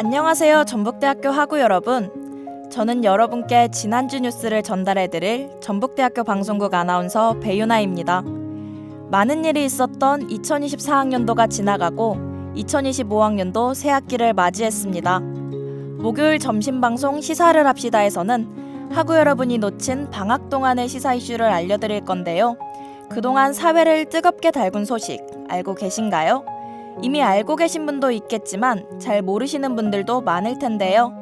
안녕하세요, 전북대학교 학우 여러분. 저는 여러분께 지난주 뉴스를 전달해드릴 전북대학교 방송국 아나운서 배유나입니다. 많은 일이 있었던 2024학년도가 지나가고 2025학년도 새 학기를 맞이했습니다. 목요일 점심방송 시사를 합시다에서는 학우 여러분이 놓친 방학 동안의 시사 이슈를 알려드릴 건데요. 그동안 사회를 뜨겁게 달군 소식 알고 계신가요? 이미 알고 계신 분도 있겠지만 잘 모르시는 분들도 많을 텐데요.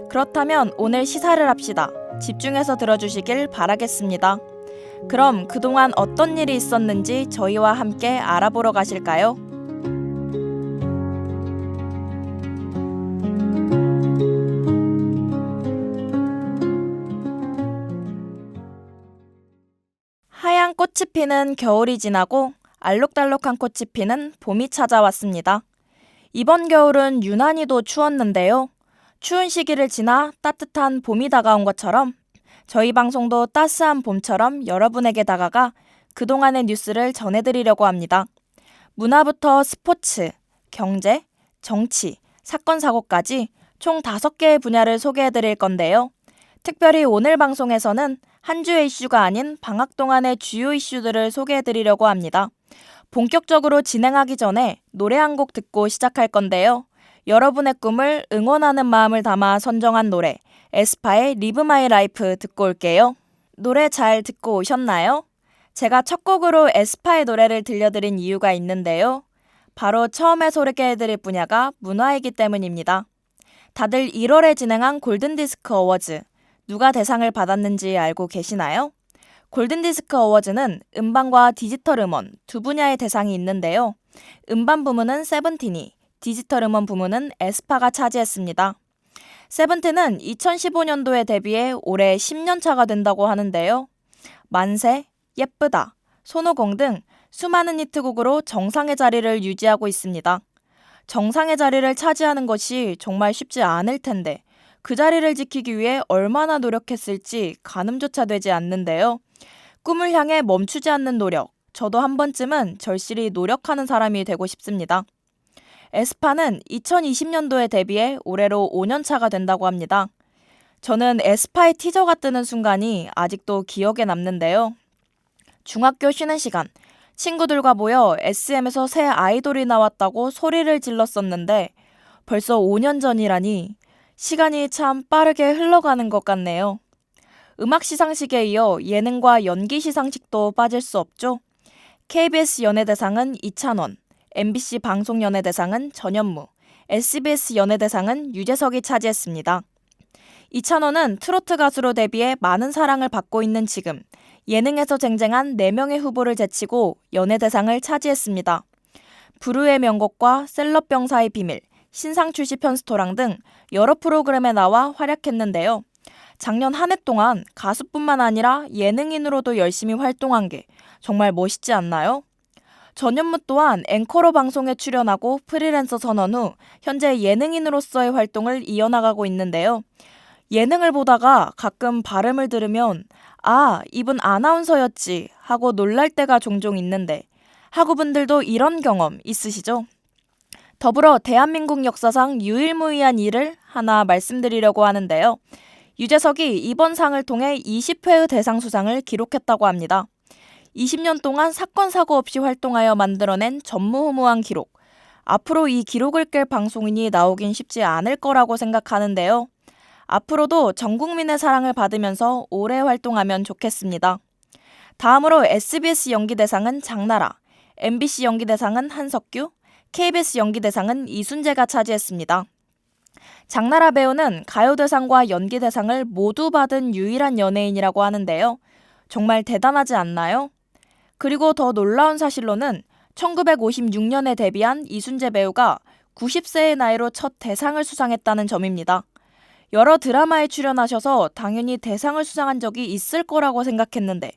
그렇다면 오늘 시사를 합시다. 집중해서 들어주시길 바라겠습니다. 그럼 그동안 어떤 일이 있었는지 저희와 함께 알아보러 가실까요? 하얀 꽃이 피는 겨울이 지나고 알록달록한 꽃이 피는 봄이 찾아왔습니다. 이번 겨울은 유난히도 추웠는데요. 추운 시기를 지나 따뜻한 봄이 다가온 것처럼 저희 방송도 따스한 봄처럼 여러분에게 다가가 그동안의 뉴스를 전해드리려고 합니다. 문화부터 스포츠, 경제, 정치, 사건, 사고까지 총 5개의 분야를 소개해드릴 건데요. 특별히 오늘 방송에서는 한 주의 이슈가 아닌 방학 동안의 주요 이슈들을 소개해드리려고 합니다. 본격적으로 진행하기 전에 노래 한 곡 듣고 시작할 건데요. 여러분의 꿈을 응원하는 마음을 담아 선정한 노래 에스파의 Live My Life 듣고 올게요. 노래 잘 듣고 오셨나요? 제가 첫 곡으로 에스파의 노래를 들려드린 이유가 있는데요. 바로 처음에 소개해드릴 분야가 문화이기 때문입니다. 다들 1월에 진행한 골든디스크 어워즈, 누가 대상을 받았는지 알고 계시나요? 골든디스크 어워즈는 음반과 디지털 음원 두 분야의 대상이 있는데요. 음반 부문은 세븐틴이, 디지털 음원 부문은 에스파가 차지했습니다. 세븐틴은 2015년도에 데뷔해 올해 10년차가 된다고 하는데요. 만세, 예쁘다, 손오공 등 수많은 히트곡으로 정상의 자리를 유지하고 있습니다. 정상의 자리를 차지하는 것이 정말 쉽지 않을 텐데 그 자리를 지키기 위해 얼마나 노력했을지 가늠조차 되지 않는데요. 꿈을 향해 멈추지 않는 노력, 저도 한 번쯤은 절실히 노력하는 사람이 되고 싶습니다. 에스파는 2020년도에 데뷔해 올해로 5년차가 된다고 합니다. 저는 에스파의 티저가 뜨는 순간이 아직도 기억에 남는데요. 중학교 쉬는 시간, 친구들과 모여 SM에서 새 아이돌이 나왔다고 소리를 질렀었는데 벌써 5년 전이라니 시간이 참 빠르게 흘러가는 것 같네요. 음악 시상식에 이어 예능과 연기 시상식도 빠질 수 없죠. KBS 연예대상은 이찬원, MBC 방송연예대상은 전현무, SBS 연예대상은 유재석이 차지했습니다. 이찬원은 트로트 가수로 데뷔해 많은 사랑을 받고 있는 지금 예능에서 쟁쟁한 4명의 후보를 제치고 연예대상을 차지했습니다. 부르의 명곡과 셀럽병사의 비밀, 신상출시 편스토랑 등 여러 프로그램에 나와 활약했는데요. 작년 한 해 동안 가수뿐만 아니라 예능인으로도 열심히 활동한 게 정말 멋있지 않나요? 전현무 또한 앵커로 방송에 출연하고 프리랜서 선언 후 현재 예능인으로서의 활동을 이어나가고 있는데요. 예능을 보다가 가끔 발음을 들으면 아, 이분 아나운서였지 하고 놀랄 때가 종종 있는데 학우분들도 이런 경험 있으시죠? 더불어 대한민국 역사상 유일무이한 일을 하나 말씀드리려고 하는데요. 유재석이 이번 상을 통해 20회의 대상 수상을 기록했다고 합니다. 20년 동안 사건 사고 없이 활동하여 만들어낸 전무후무한 기록. 앞으로 이 기록을 깰 방송인이 나오긴 쉽지 않을 거라고 생각하는데요. 앞으로도 전 국민의 사랑을 받으면서 오래 활동하면 좋겠습니다. 다음으로 SBS 연기대상은 장나라, MBC 연기대상은 한석규, KBS 연기대상은 이순재가 차지했습니다. 장나라 배우는 가요대상과 연기대상을 모두 받은 유일한 연예인이라고 하는데요. 정말 대단하지 않나요? 그리고 더 놀라운 사실로는 1956년에 데뷔한 이순재 배우가 90세의 나이로 첫 대상을 수상했다는 점입니다. 여러 드라마에 출연하셔서 당연히 대상을 수상한 적이 있을 거라고 생각했는데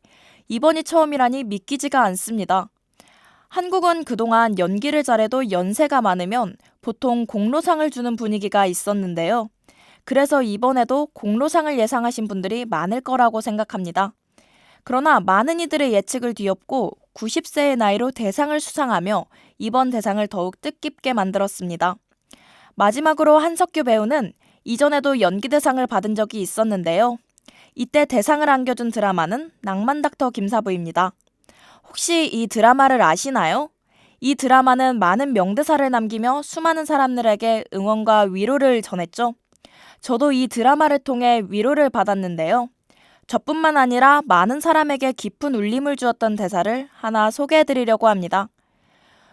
이번이 처음이라니 믿기지가 않습니다. 한국은 그동안 연기를 잘해도 연세가 많으면 보통 공로상을 주는 분위기가 있었는데요. 그래서 이번에도 공로상을 예상하신 분들이 많을 거라고 생각합니다. 그러나 많은 이들의 예측을 뒤엎고 90세의 나이로 대상을 수상하며 이번 대상을 더욱 뜻깊게 만들었습니다. 마지막으로 한석규 배우는 이전에도 연기대상을 받은 적이 있었는데요. 이때 대상을 안겨준 드라마는 낭만닥터 김사부입니다. 혹시 이 드라마를 아시나요? 이 드라마는 많은 명대사를 남기며 수많은 사람들에게 응원과 위로를 전했죠. 저도 이 드라마를 통해 위로를 받았는데요. 저뿐만 아니라 많은 사람에게 깊은 울림을 주었던 대사를 하나 소개해드리려고 합니다.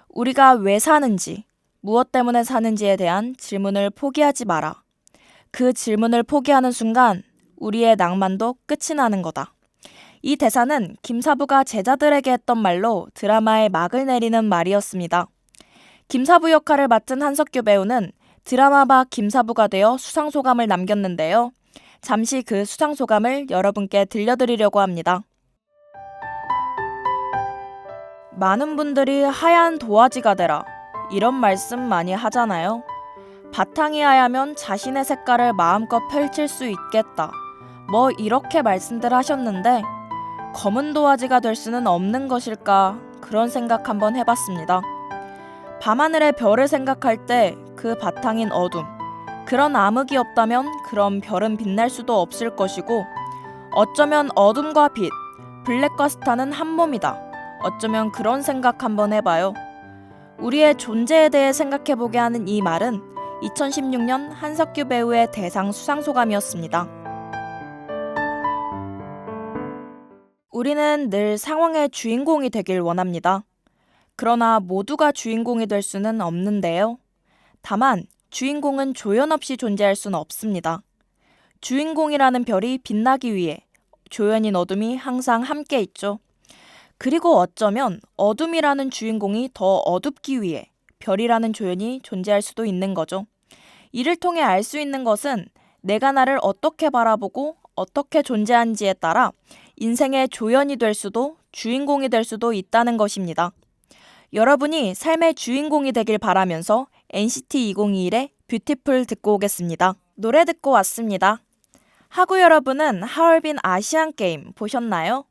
우리가 왜 사는지, 무엇 때문에 사는지에 대한 질문을 포기하지 마라. 그 질문을 포기하는 순간 우리의 낭만도 끝이 나는 거다. 이 대사는 김사부가 제자들에게 했던 말로 드라마의 막을 내리는 말이었습니다. 김사부 역할을 맡은 한석규 배우는 드라마박 김사부가 되어 수상소감을 남겼는데요. 잠시 그 수상소감을 여러분께 들려드리려고 합니다. 많은 분들이 하얀 도화지가 되라 이런 말씀 많이 하잖아요. 바탕이 하야면 자신의 색깔을 마음껏 펼칠 수 있겠다. 뭐 이렇게 말씀들 하셨는데 검은 도화지가 될 수는 없는 것일까 그런 생각 한번 해봤습니다. 밤하늘의 별을 생각할 때 그 바탕인 어둠, 그런 암흑이 없다면 그럼 별은 빛날 수도 없을 것이고 어쩌면 어둠과 빛, 블랙과 스타는 한 몸이다. 어쩌면 그런 생각 한번 해봐요. 우리의 존재에 대해 생각해보게 하는 이 말은 2016년 한석규 배우의 대상 수상소감이었습니다. 우리는 늘 상황의 주인공이 되길 원합니다. 그러나 모두가 주인공이 될 수는 없는데요. 다만 주인공은 조연 없이 존재할 수는 없습니다. 주인공이라는 별이 빛나기 위해 조연인 어둠이 항상 함께 있죠. 그리고 어쩌면 어둠이라는 주인공이 더 어둡기 위해 별이라는 조연이 존재할 수도 있는 거죠. 이를 통해 알 수 있는 것은 내가 나를 어떻게 바라보고 어떻게 존재하는지에 따라 인생의 조연이 될 수도 주인공이 될 수도 있다는 것입니다. 여러분이 삶의 주인공이 되길 바라면서 NCT 2021의 뷰티풀 듣고 오겠습니다. 노래 듣고 왔습니다. 하구 여러분은 하얼빈 아시안게임 보셨나요?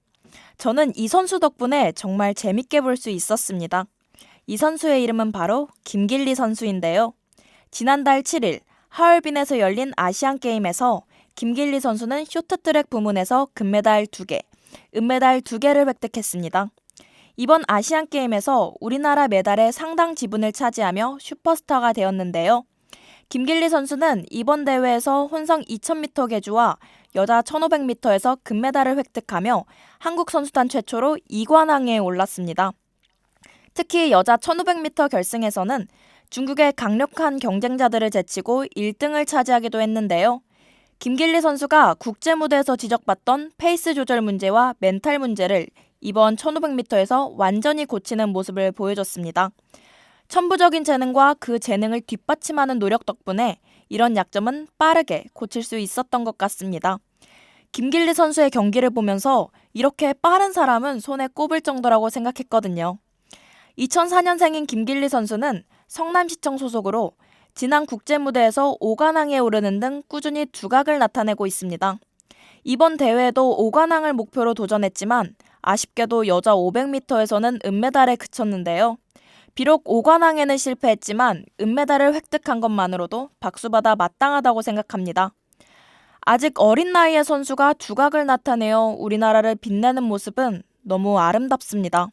저는 이 선수 덕분에 정말 재밌게 볼 수 있었습니다. 이 선수의 이름은 바로 김길리 선수인데요. 지난달 7일 하얼빈에서 열린 아시안게임에서 김길리 선수는 쇼트트랙 부문에서 금메달 2개, 은메달 2개를 획득했습니다. 이번 아시안게임에서 우리나라 메달의 상당 지분을 차지하며 슈퍼스타가 되었는데요. 김길리 선수는 이번 대회에서 혼성 2000m 계주와 여자 1500m에서 금메달을 획득하며 한국 선수단 최초로 2관왕에 올랐습니다. 특히 여자 1500m 결승에서는 중국의 강력한 경쟁자들을 제치고 1등을 차지하기도 했는데요. 김길리 선수가 국제 무대에서 지적받던 페이스 조절 문제와 멘탈 문제를 이번 1500m에서 완전히 고치는 모습을 보여줬습니다. 천부적인 재능과 그 재능을 뒷받침하는 노력 덕분에 이런 약점은 빠르게 고칠 수 있었던 것 같습니다. 김길리 선수의 경기를 보면서 이렇게 빠른 사람은 손에 꼽을 정도라고 생각했거든요. 2004년생인 김길리 선수는 성남시청 소속으로 지난 국제무대에서 5관왕에 오르는 등 꾸준히 두각을 나타내고 있습니다. 이번 대회에도 5관왕을 목표로 도전했지만 아쉽게도 여자 500m에서는 은메달에 그쳤는데요. 비록 5관왕에는 실패했지만 은메달을 획득한 것만으로도 박수받아 마땅하다고 생각합니다. 아직 어린 나이의 선수가 두각을 나타내어 우리나라를 빛내는 모습은 너무 아름답습니다.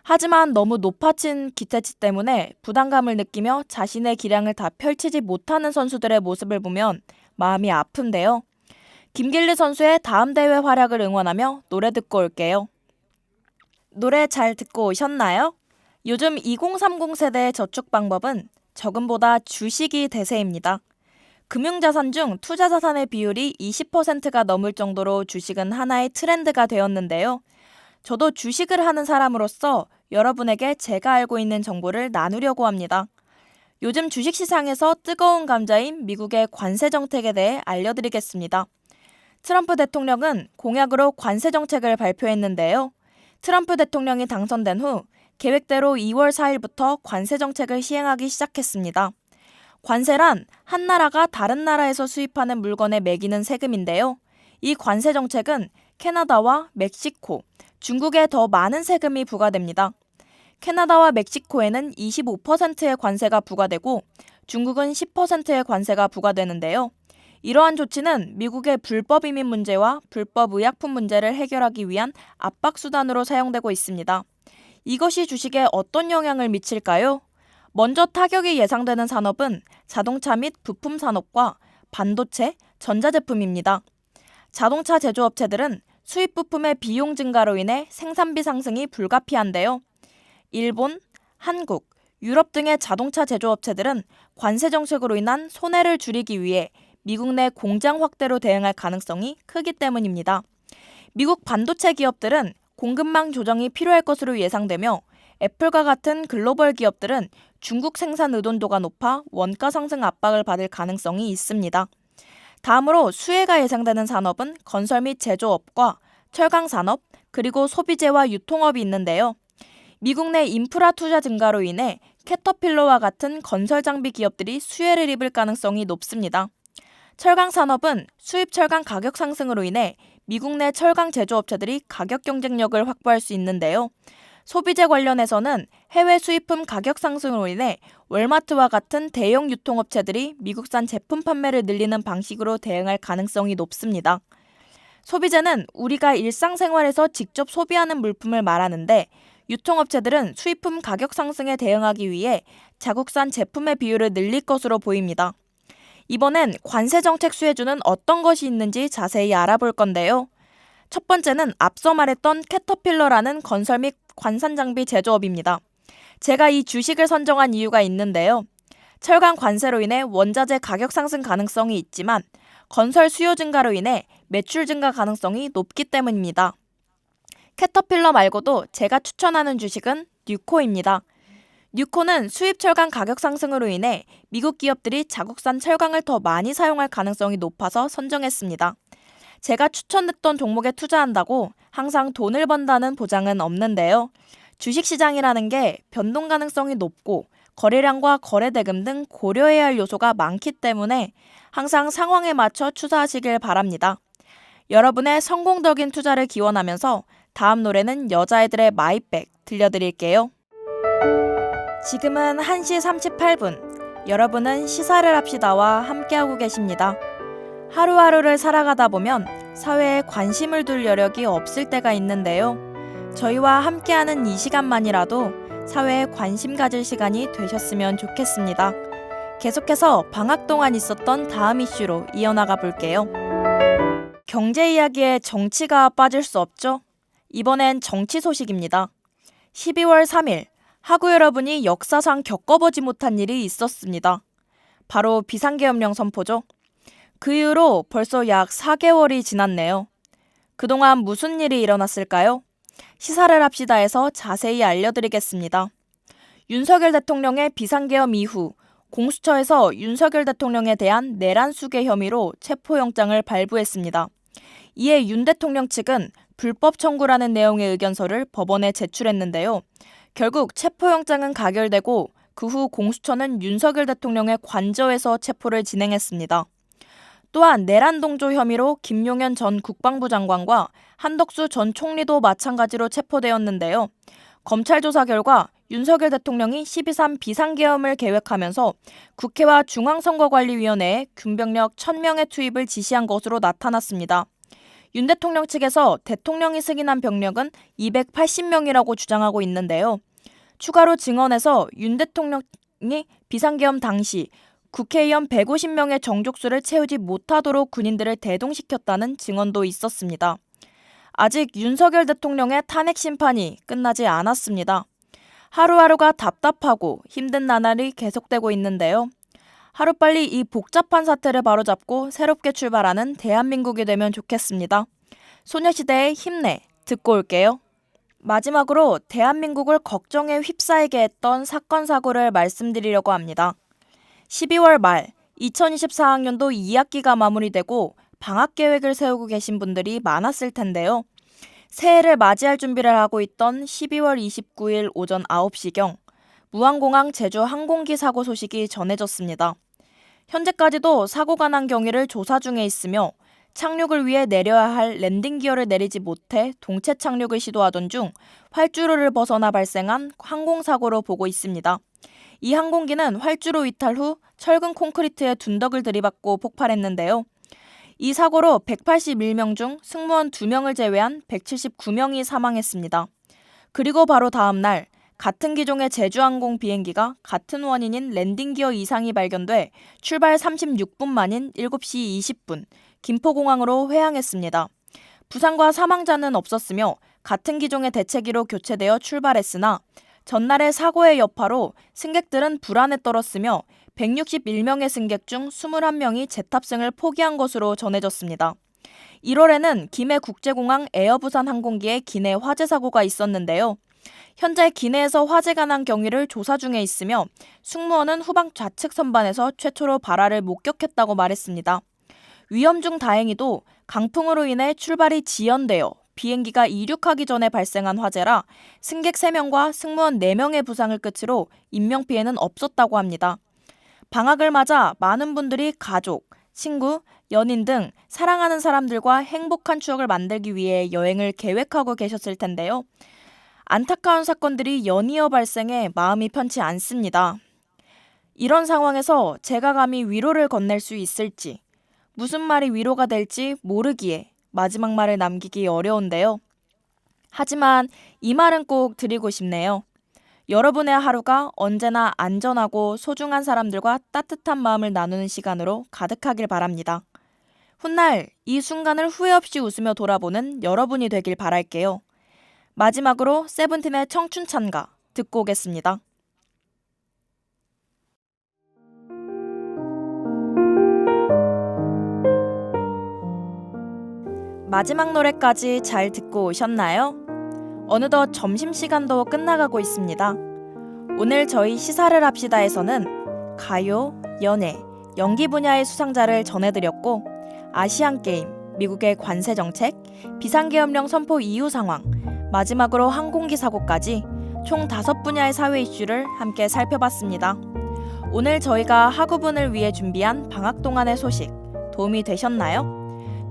하지만 너무 높아진 기대치 때문에 부담감을 느끼며 자신의 기량을 다 펼치지 못하는 선수들의 모습을 보면 마음이 아픈데요. 김길리 선수의 다음 대회 활약을 응원하며 노래 듣고 올게요. 노래 잘 듣고 오셨나요? 요즘 2030 세대의 저축 방법은 저금보다 주식이 대세입니다. 금융자산 중 투자자산의 비율이 20%가 넘을 정도로 주식은 하나의 트렌드가 되었는데요. 저도 주식을 하는 사람으로서 여러분에게 제가 알고 있는 정보를 나누려고 합니다. 요즘 주식시장에서 뜨거운 감자인 미국의 관세 정책에 대해 알려드리겠습니다. 트럼프 대통령은 공약으로 관세 정책을 발표했는데요. 트럼프 대통령이 당선된 후 계획대로 2월 4일부터 관세 정책을 시행하기 시작했습니다. 관세란 한 나라가 다른 나라에서 수입하는 물건에 매기는 세금인데요. 이 관세 정책은 캐나다와 멕시코, 중국에 더 많은 세금이 부과됩니다. 캐나다와 멕시코에는 25%의 관세가 부과되고 중국은 10%의 관세가 부과되는데요. 이러한 조치는 미국의 불법 이민 문제와 불법 의약품 문제를 해결하기 위한 압박 수단으로 사용되고 있습니다. 이것이 주식에 어떤 영향을 미칠까요? 먼저 타격이 예상되는 산업은 자동차 및 부품 산업과 반도체, 전자제품입니다. 자동차 제조업체들은 수입 부품의 비용 증가로 인해 생산비 상승이 불가피한데요. 일본, 한국, 유럽 등의 자동차 제조업체들은 관세 정책으로 인한 손해를 줄이기 위해 미국 내 공장 확대로 대응할 가능성이 크기 때문입니다. 미국 반도체 기업들은 공급망 조정이 필요할 것으로 예상되며 애플과 같은 글로벌 기업들은 중국 생산 의존도가 높아 원가 상승 압박을 받을 가능성이 있습니다. 다음으로 수혜가 예상되는 산업은 건설 및 제조업과 철강 산업, 그리고 소비재와 유통업이 있는데요. 미국 내 인프라 투자 증가로 인해 캐터필러와 같은 건설 장비 기업들이 수혜를 입을 가능성이 높습니다. 철강 산업은 수입 철강 가격 상승으로 인해 미국 내 철강 제조업체들이 가격 경쟁력을 확보할 수 있는데요. 소비재 관련해서는 해외 수입품 가격 상승으로 인해 월마트와 같은 대형 유통업체들이 미국산 제품 판매를 늘리는 방식으로 대응할 가능성이 높습니다. 소비재는 우리가 일상생활에서 직접 소비하는 물품을 말하는데 유통업체들은 수입품 가격 상승에 대응하기 위해 자국산 제품의 비율을 늘릴 것으로 보입니다. 이번엔 관세 정책 수혜주는 어떤 것이 있는지 자세히 알아볼 건데요. 첫 번째는 앞서 말했던 캐터필러라는 건설 및 관산장비 제조업입니다. 제가 이 주식을 선정한 이유가 있는데요. 철강 관세로 인해 원자재 가격 상승 가능성이 있지만 건설 수요 증가로 인해 매출 증가 가능성이 높기 때문입니다. 캐터필러 말고도 제가 추천하는 주식은 뉴코입니다. 뉴코는 수입 철강 가격 상승으로 인해 미국 기업들이 자국산 철강을 더 많이 사용할 가능성이 높아서 선정했습니다. 제가 추천했던 종목에 투자한다고 항상 돈을 번다는 보장은 없는데요. 주식시장이라는 게 변동 가능성이 높고 거래량과 거래대금 등 고려해야 할 요소가 많기 때문에 항상 상황에 맞춰 투자하시길 바랍니다. 여러분의 성공적인 투자를 기원하면서 다음 노래는 여자애들의 마이백 들려드릴게요. 지금은 1시 38분. 여러분은 시사를 합시다와 함께하고 계십니다. 하루하루를 살아가다 보면 사회에 관심을 둘 여력이 없을 때가 있는데요. 저희와 함께하는 이 시간만이라도 사회에 관심 가질 시간이 되셨으면 좋겠습니다. 계속해서 방학 동안 있었던 다음 이슈로 이어나가 볼게요. 경제 이야기에 정치가 빠질 수 없죠? 이번엔 정치 소식입니다. 12월 3일, 하구 여러분이 역사상 겪어보지 못한 일이 있었습니다. 바로 비상계엄령 선포죠. 그 이후로 벌써 약 4개월이 지났네요. 그동안 무슨 일이 일어났을까요? 시사를 합시다에서 자세히 알려드리겠습니다. 윤석열 대통령의 비상계엄 이후 공수처에서 윤석열 대통령에 대한 내란 수괴 혐의로 체포영장을 발부했습니다. 이에 윤 대통령 측은 불법 청구라는 내용의 의견서를 법원에 제출했는데요. 결국 체포영장은 가결되고 그 후 공수처는 윤석열 대통령의 관저에서 체포를 진행했습니다. 또한 내란 동조 혐의로 김용현 전 국방부 장관과 한덕수 전 총리도 마찬가지로 체포되었는데요. 검찰 조사 결과 윤석열 대통령이 12.3 비상계엄을 계획하면서 국회와 중앙선거관리위원회에 군병력 1,000명의 투입을 지시한 것으로 나타났습니다. 윤 대통령 측에서 대통령이 승인한 병력은 280명이라고 주장하고 있는데요. 추가로 증언에서 윤 대통령이 비상계엄 당시 국회의원 150명의 정족수를 채우지 못하도록 군인들을 대동시켰다는 증언도 있었습니다. 아직 윤석열 대통령의 탄핵 심판이 끝나지 않았습니다. 하루하루가 답답하고 힘든 나날이 계속되고 있는데요. 하루빨리 이 복잡한 사태를 바로잡고 새롭게 출발하는 대한민국이 되면 좋겠습니다. 소녀시대의 힘내 듣고 올게요. 마지막으로 대한민국을 걱정에 휩싸이게 했던 사건 사고를 말씀드리려고 합니다. 12월 말 2024학년도 2학기가 마무리되고 방학 계획을 세우고 계신 분들이 많았을 텐데요. 새해를 맞이할 준비를 하고 있던 12월 29일 오전 9시경 무안공항 제주 항공기 사고 소식이 전해졌습니다. 현재까지도 사고가 난 경위를 조사 중에 있으며 착륙을 위해 내려야 할 랜딩 기어를 내리지 못해 동체 착륙을 시도하던 중 활주로를 벗어나 발생한 항공사고로 보고 있습니다. 이 항공기는 활주로 이탈 후 철근 콘크리트에 둔덕을 들이받고 폭발했는데요. 이 사고로 181명 중 승무원 2명을 제외한 179명이 사망했습니다. 그리고 바로 다음 날 같은 기종의 제주항공 비행기가 같은 원인인 랜딩 기어 이상이 발견돼 출발 36분 만인 7시 20분 김포공항으로 회항했습니다. 부상과 사망자는 없었으며 같은 기종의 대체기로 교체되어 출발했으나 전날의 사고의 여파로 승객들은 불안에 떨었으며 161명의 승객 중 21명이 재탑승을 포기한 것으로 전해졌습니다. 1월에는 김해 국제공항 에어부산 항공기에 기내 화재 사고가 있었는데요. 현재 기내에서 화재가 난 경위를 조사 중에 있으며 승무원은 후방 좌측 선반에서 최초로 발화를 목격했다고 말했습니다. 위험 중 다행히도 강풍으로 인해 출발이 지연되어 비행기가 이륙하기 전에 발생한 화재라 승객 3명과 승무원 4명의 부상을 끝으로 인명피해는 없었다고 합니다. 방학을 맞아 많은 분들이 가족, 친구, 연인 등 사랑하는 사람들과 행복한 추억을 만들기 위해 여행을 계획하고 계셨을 텐데요. 안타까운 사건들이 연이어 발생해 마음이 편치 않습니다. 이런 상황에서 제가 감히 위로를 건넬 수 있을지, 무슨 말이 위로가 될지 모르기에 마지막 말을 남기기 어려운데요. 하지만 이 말은 꼭 드리고 싶네요. 여러분의 하루가 언제나 안전하고 소중한 사람들과 따뜻한 마음을 나누는 시간으로 가득하길 바랍니다. 훗날 이 순간을 후회 없이 웃으며 돌아보는 여러분이 되길 바랄게요. 마지막으로 세븐틴의 청춘 찬가 듣고 오겠습니다. 마지막 노래까지 잘 듣고 오셨나요? 어느덧 점심시간도 끝나가고 있습니다. 오늘 저희 시사를 합시다에서는 가요, 연예, 연기 분야의 수상자를 전해드렸고 아시안게임, 미국의 관세정책, 비상계엄령 선포 이후 상황, 마지막으로 항공기 사고까지 총 5분야의 사회 이슈를 함께 살펴봤습니다. 오늘 저희가 학우분을 위해 준비한 방학 동안의 소식 도움이 되셨나요?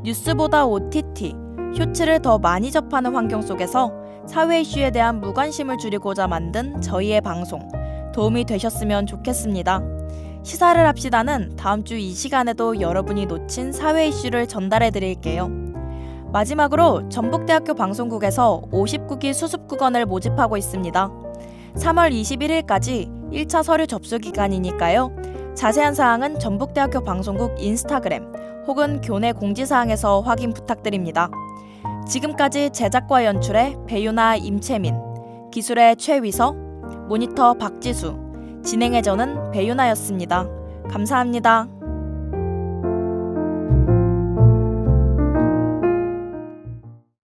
뉴스보다 OTT, 쇼츠를 더 많이 접하는 환경 속에서 사회 이슈에 대한 무관심을 줄이고자 만든 저희의 방송 도움이 되셨으면 좋겠습니다. 시사를 합시다는 다음 주 이 시간에도 여러분이 놓친 사회 이슈를 전달해 드릴게요. 마지막으로 전북대학교 방송국에서 59기 수습국원을 모집하고 있습니다. 3월 21일까지 1차 서류 접수 기간이니까요. 자세한 사항은 전북대학교 방송국 인스타그램 혹은 교내 공지사항에서 확인 부탁드립니다. 지금까지 제작과 연출의 배유나 임채민, 기술의 최위서, 모니터 박지수, 진행의 저는 배유나였습니다. 감사합니다.